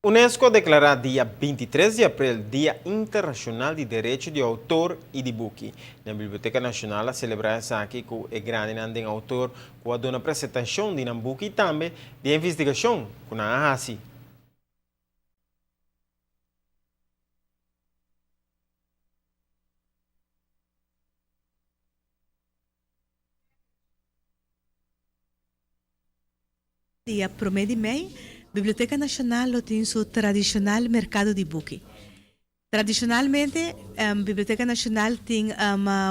Unesco declara dia 23 de abril Dia Internacional de Direito de Autor e de Book. Na Biblioteca Nacional, a celebração aqui com o grande nandem autor com a dona apresentação de book e também de investigação com a AHASI. Dia 1 de maio, Biblioteca Nacional tem seu tradicional mercado de book. Tradicionalmente, a Biblioteca Nacional tem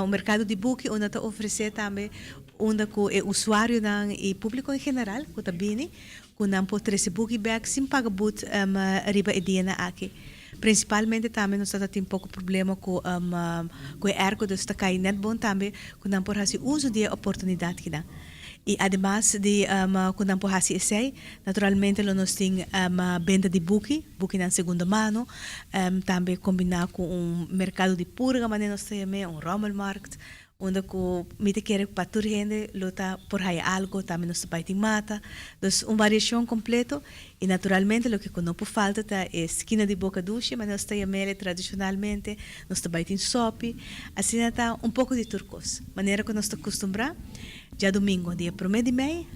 um mercado de book onde está oferecer também onde o usuário e público em geral, que está bem, que não pode trazer book back sem pagar but riba edena aqui. Principalmente também nós temos pouco problema com o ergo dos está cai net bom também, que não pode fazer uso da oportunidade que dá. E además de quando por assim sei, naturalmente nós temos venda de book na segunda mão, também combinar com mercado de purga, mas nós temos rommelmarkt, onde com me quer para toda gente luta por aí algo, também nós vai ter mata, então uma variação completa e naturalmente o que não por falta é esquina de boca duche, mas nós temos tradicionalmente, nós vai ter sopa, assim está pouco de turcos, maneira que nós estamos acostumados. Já domingo, dia 1 de maio,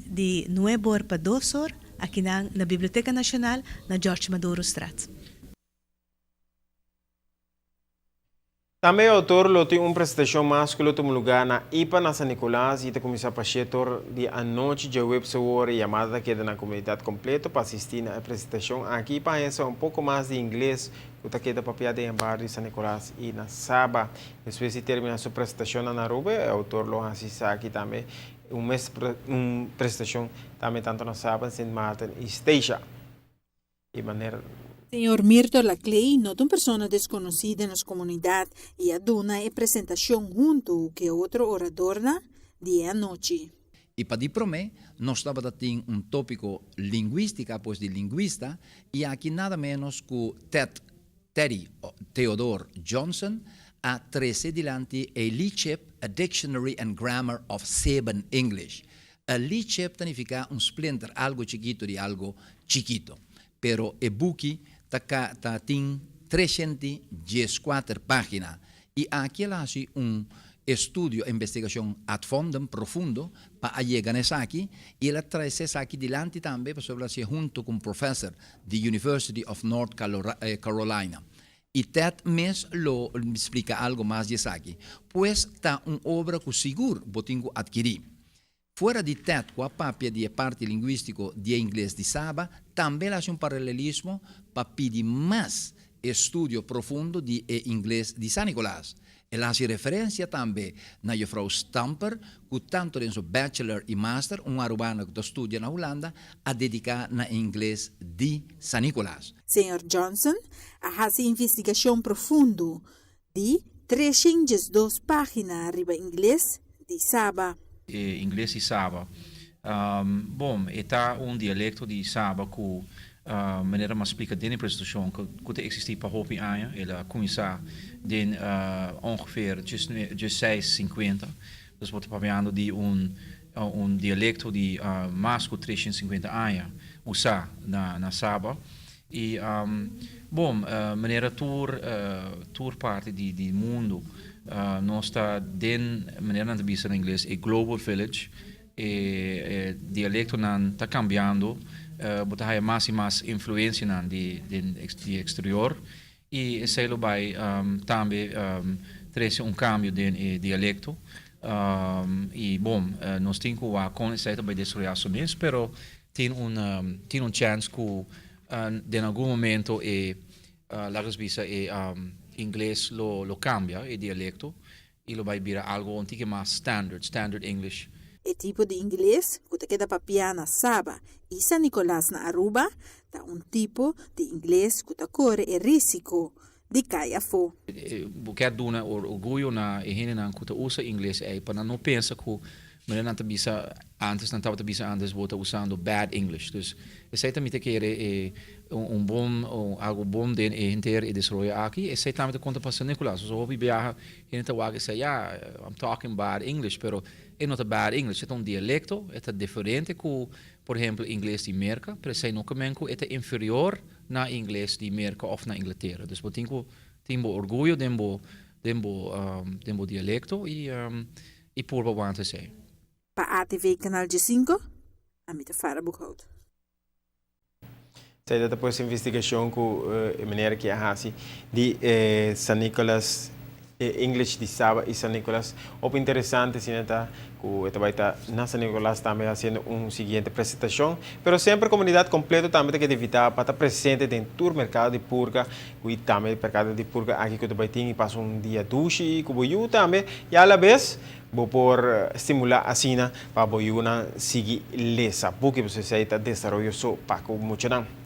de 9 horas para 2 horas, aqui na Biblioteca Nacional, na Jorge Maduro Straat. Também o autor tem uma apresentação mais que tem lugar na IPA na San Nicolás e está começando a chegar de a noite de website e chamada que é na comunidade completa para assistir na apresentação aqui para conhecer pouco mais de inglês que está aqui para piada em bar de San Nicolás e na Saba. Depois de terminar sua apresentação na Aruba, o autor lo assiste aqui também uma apresentação também tanto na Saba, Saint Martin e Stacia. De maneira Senhor Mirto Laclay, não é uma pessoa desconhecida na comunidade e a dona a apresentação junto com outro orador dia à noite. E para di prome, nós estamos a ter tópico linguística, após de linguista, e aqui nada menos que Teddy Theodore Johnson a trazer dilante a LICHEP, a Dictionary and Grammar of Saban English. A LICHEP significa splinter, algo chiquito de algo chiquito. Pero e buki tem 314 páginas. E aqui ela faz estudio, investigação ad fondem, profundo, para chegar nessa aqui. E ela traz essa aqui dilante também, para falar junto com um professor da University of North Carolina. E Ted mês lo explica algo mais disso aqui. Pois está uma obra que seguro botingo adquirir. Fora de TED, com a papia de parte linguístico de inglês de Saba, também há paralelismo para pedir mais estudo profundo de inglês de San Nicolás. Ela faz referência também na Frau Stamper, que tanto em seu bachelor e master, uma urbana que estuda na Holanda, a dedicar na inglês de San Nicolás. Senhor Johnson, faz investigação profundo de 302 páginas arriba inglês de Saba. Inglês e Saba. Bom, está dialecto de Saba que maneira mais explica dentro da apresentação que existe para hopi anos. Ela começa de ongeveer 650. Dus wordt falando de dialecto de mais que 350 anos usa na Saba. E bom, maneira tour parte de mundo. Nós está de maneira de dizer em inglês é global village e dialecto não está cambiando mas há mais e mais influência de exterior e isso vai também trazer cambio de dialecto e bom nós temos que conhecer para destruir ações, pero tem chance que em algum momento lá inglês lo cambia, o dialecto, e lo vai virar algo antigo mais standard English. O tipo de inglês que queda para piana Saba e San Nicolás na Aruba, é tipo de inglês que corre e risco de cair fora. Quer dar orgulho na gente que usa inglês para não pensar que não está antes não estava antes usando bad English. Dus esse também te quer algo bom de inteiro e desenvolver aqui. Esse também te conta para San Nicolás. So we viaja gente te waga say I'm talking bad English, pero é not bad English. É dialecto, é diferente que, por exemplo, inglês de América, pero sei no que é inferior na inglês de América ou na Inglaterra. Dus eu tenho orgulho de meu dialecto e por wat te zeggen. Pa ATV Canal G5, a mim fara boekhoud. Zij dat depois investigação com a maneira que a hasi de San Nicolas English de Saba e San Nicolas. Op interessante sim tá que esta vai estar na San Nicolas também fazendo seguinte apresentação, pero sempre a comunidade completa também tem que evitar para estar presente dentro do mercado de Purga, e também o mercado de Purga aqui que tu vai ter passa dia duche, que boiu também e a la vez vou por estimular a sina para boiu na seguir lesa, porque você sai tá desenvolvendo só para com muito não.